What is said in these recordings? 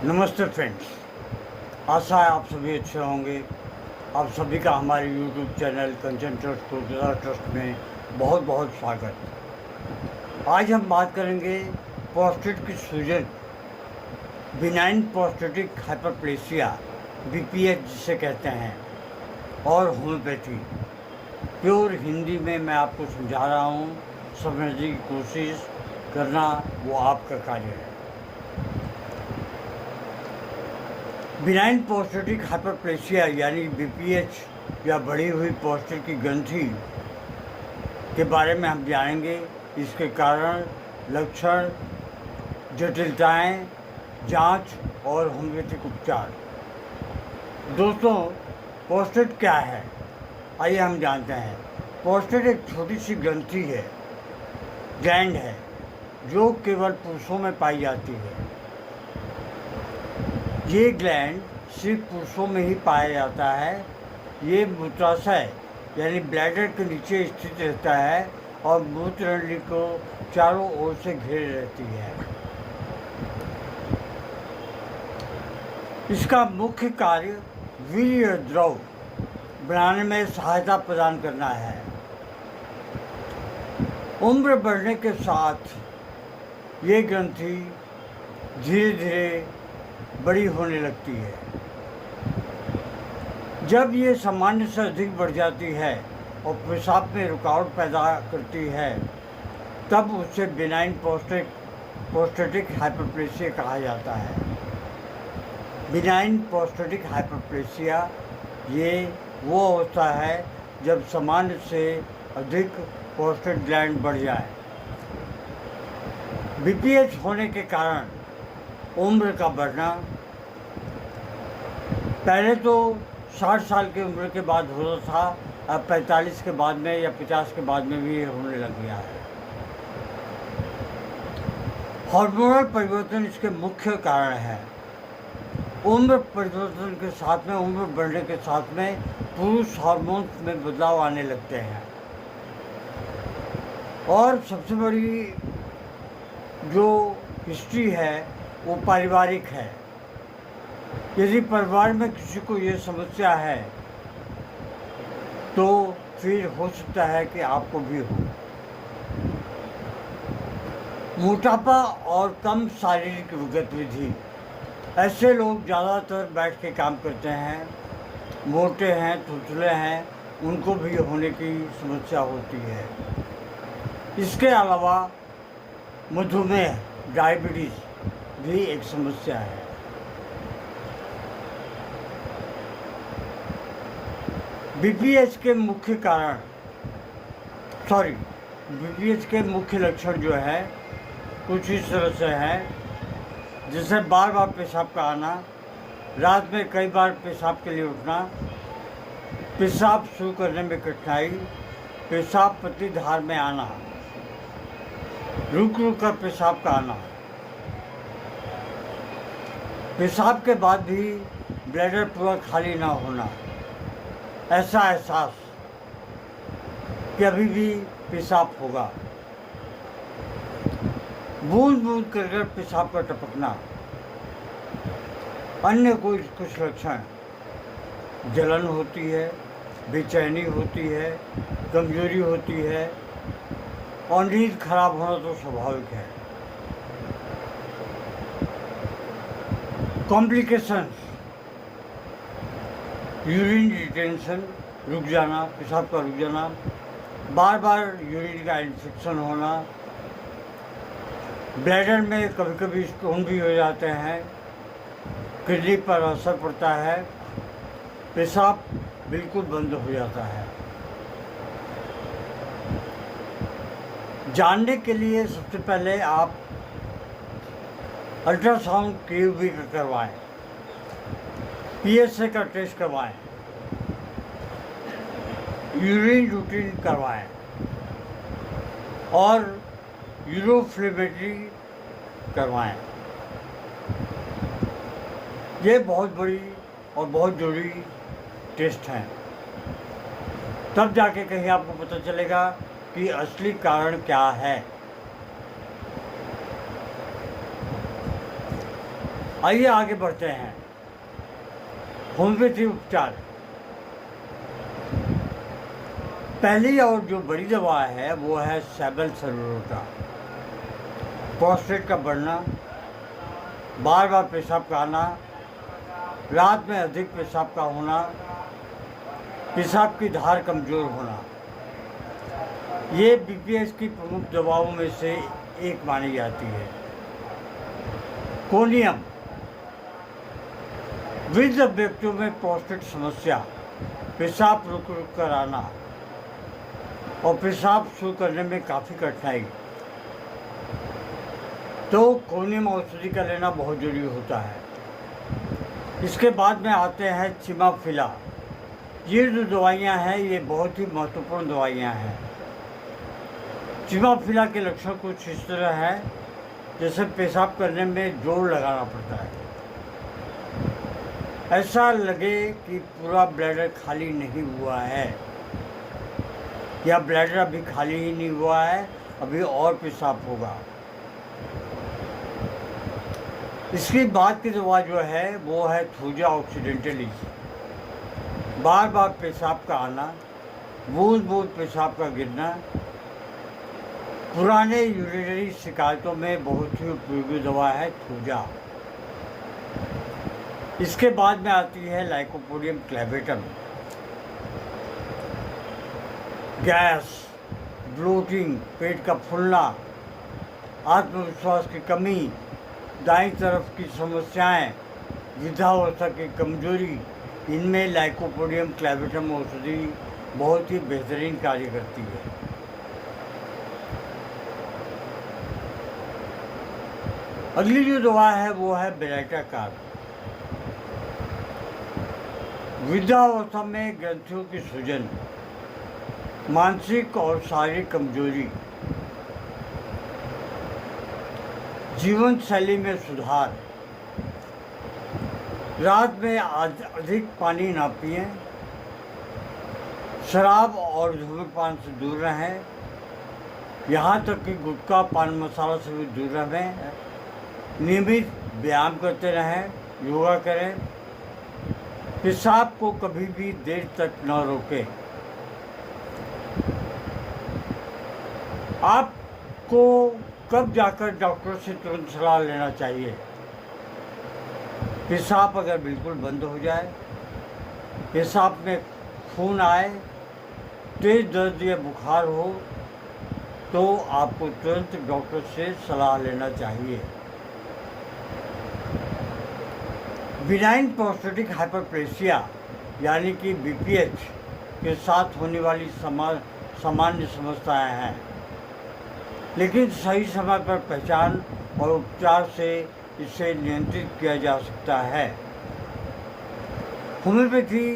नमस्ते फ्रेंड्स। आशा है आप सभी अच्छे होंगे। आप सभी का हमारे YouTube चैनल कंचन ट्रस्ट कोलकाता ट्रस्ट में बहुत बहुत स्वागत। आज हम बात करेंगे प्रोस्टेट की सूजन, बिनाइन प्रोस्टेटिक हाइपरप्लेसिया BPH जिसे कहते हैं, और होम्योपैथी। प्योर हिंदी में मैं आपको समझा रहा हूँ, समझने की कोशिश करना वो आपका कार्य है। बिनाइन प्रोस्टेटिक हाइपरप्लेसिया यानी BPH या बढ़ी हुई प्रोस्टेट की ग्रंथि के बारे में हम जानेंगे। इसके कारण, लक्षण, जटिलताएं, जांच और होम्योपैथिक उपचार। दोस्तों, प्रोस्टेट क्या है, आइए हम जानते हैं। प्रोस्टेट एक छोटी सी ग्रंथि है, ग्लैंड है, जो केवल पुरुषों में पाई जाती है। ये ग्लैंड सिर्फ पुरुषों में ही पाया जाता है। ये मूत्राशय यानी ब्लैडर के नीचे स्थित रहता है और मूत्रनली को चारों ओर से घेरे रहती है। इसका मुख्य कार्य वीर्य द्रव बनाने में सहायता प्रदान करना है। उम्र बढ़ने के साथ ये ग्रंथि धीरे धीरे बड़ी होने लगती है। जब ये सामान्य से अधिक बढ़ जाती है और पेशाब में रुकावट पैदा करती है, तब उसे बिनाइन प्रोस्टेटिक हाइपरप्लेसिया कहा जाता है। बिनाइन प्रोस्टेटिक हाइपरप्लेसिया ये वो अवस्था है जब सामान्य से अधिक प्रोस्टेट ग्लैंड बढ़ जाए। BPH होने के कारण उम्र का बढ़ना, पहले तो 60 साल की उम्र के बाद होता था, अब 45 के बाद में या 50 के बाद में भी होने लग गया है। हार्मोनल परिवर्तन इसके मुख्य कारण है। उम्र परिवर्तन के साथ में, उम्र बढ़ने के साथ में पुरुष हार्मोन्स में बदलाव आने लगते हैं। और सबसे बड़ी जो हिस्ट्री है वो पारिवारिक है। यदि परिवार में किसी को ये समस्या है तो फिर हो सकता है कि आपको भी हो। मोटापा और कम शारीरिक गतिविधि, ऐसे लोग ज़्यादातर बैठ के काम करते हैं, मोटे हैं, तुतले हैं, उनको भी होने की समस्या होती है। इसके अलावा मधुमेह, डायबिटीज़ भी एक समस्या है। BPH के मुख्य कारण, BPH के मुख्य लक्षण जो है कुछ इस तरह से हैं, जैसे बार बार पेशाब का आना, रात में कई बार पेशाब के लिए उठना, पेशाब शुरू करने में कठिनाई, पेशाब पतली धार में आना, रुक रुक कर पेशाब का आना, पेशाब के बाद भी ब्लैडर पूरा खाली ना होना, ऐसा एहसास कि अभी भी पेशाब होगा, बूंद बूंद कर पेशाब का टपकना। अन्य कुछ लक्षण, जलन होती है, बेचैनी होती है, कमजोरी होती है और नींद खराब होना तो स्वाभाविक है। कॉम्प्लिकेशंस, यूरिन रिटेंशन, रुक जाना, पेशाब का रुक जाना, बार बार यूरिन का इन्फेक्शन होना, ब्लैडर में कभी कभी स्टोन भी हो जाते हैं, किडनी पर असर पड़ता है, पेशाब बिल्कुल बंद हो जाता है। जानने के लिए सबसे पहले आप अल्ट्रासाउंड QV का करवाएं, PSA का टेस्ट करवाएं, यूरिन रूटीन करवाएं और यूरोफ्लेमेट्री करवाएं। ये बहुत बड़ी और बहुत जरूरी टेस्ट हैं। तब जाके कहीं आपको पता चलेगा कि असली कारण क्या है। आइए आगे बढ़ते हैं। होम्योपैथी उपचार। पहली और जो बड़ी दवा है वो है सैबल सरोटा। प्रोस्टेट का बढ़ना, बार बार पेशाब का आना, रात में अधिक पेशाब का होना, पेशाब की धार कमज़ोर होना, ये बीपीएच की प्रमुख दवाओं में से एक मानी जाती है। कोनियम। वृद्ध व्यक्तियों में प्रोस्टेट समस्या, पेशाब रुक रुक कर आना और पेशाब शुरू करने में काफ़ी कठिनाई, तो कोनियम औषधि का लेना बहुत जरूरी होता है। इसके बाद में आते हैं चिमाफिला। ये जो दवाइयाँ हैं ये बहुत ही महत्वपूर्ण दवाइयाँ हैं। चिमाफिला के लक्षण कुछ इस तरह है, जैसे पेशाब करने में जोर लगाना पड़ता है, ऐसा लगे कि पूरा ब्लैडर खाली नहीं हुआ है या ब्लैडर अभी खाली ही नहीं हुआ है, अभी और पेशाब होगा। इसके बाद की दवा जो है वो है थूजा ऑक्सीडेंटलिस। बार बार पेशाब का आना, बूंद बूंद पेशाब का गिरना, पुराने यूरिनरी शिकायतों में बहुत ही उपयोगी दवा है थूजा। इसके बाद में आती है लाइकोपोडियम क्लेवेटम। गैस, ब्लोटिंग, पेट का फूलना, आत्मविश्वास की कमी, दाईं तरफ की समस्याएं, वृद्धावस्था की कमजोरी, इनमें लाइकोपोडियम क्लेवेटम औषधि बहुत ही बेहतरीन कार्य करती है। अगली जो दवा है वो है बेलाइटाकार्ब। वृद्धावस्था में ग्रंथियों की सूजन, मानसिक और शारीरिक कमजोरी, जीवन शैली में सुधार, रात में अधिक पानी ना पिएं, शराब और धूम्रपान से दूर रहें, यहाँ तक कि गुटखा पान मसाला से भी दूर रहें, नियमित व्यायाम करते रहें, योगा करें, पेशाब को कभी भी देर तक न रोकें। आपको कब जाकर डॉक्टर से तुरंत सलाह लेना चाहिए? पेशाब अगर बिल्कुल बंद हो जाए, पेशाब में खून आए, तेज दर्द या बुखार हो, तो आपको तुरंत डॉक्टर से सलाह लेना चाहिए। बिनाइन प्रोस्टेटिक हाइपरप्लेसिया यानी कि बीपीएच के साथ होने वाली सामान्य समस्याएं हैं, लेकिन सही समय पर पहचान और उपचार से इसे नियंत्रित किया जा सकता है। होम्योपैथी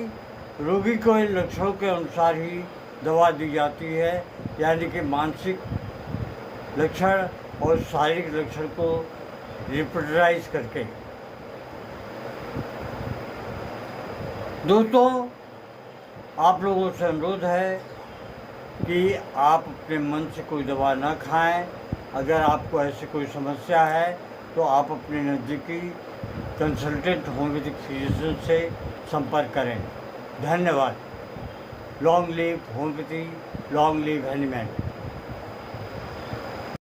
रोगी को इन लक्षणों के अनुसार ही दवा दी जाती है, यानी कि मानसिक लक्षण और शारीरिक लक्षण को रिप्रोड्यूस करके। दोस्तों, आप लोगों से अनुरोध है कि आप अपने मन से कोई दवा ना खाएं। अगर आपको ऐसी कोई समस्या है तो आप अपने नज़दीकी कंसल्टेंट होम्योपैथिक फिजिशियन से संपर्क करें। धन्यवाद। Long live homeopathy, long live Hahnemann.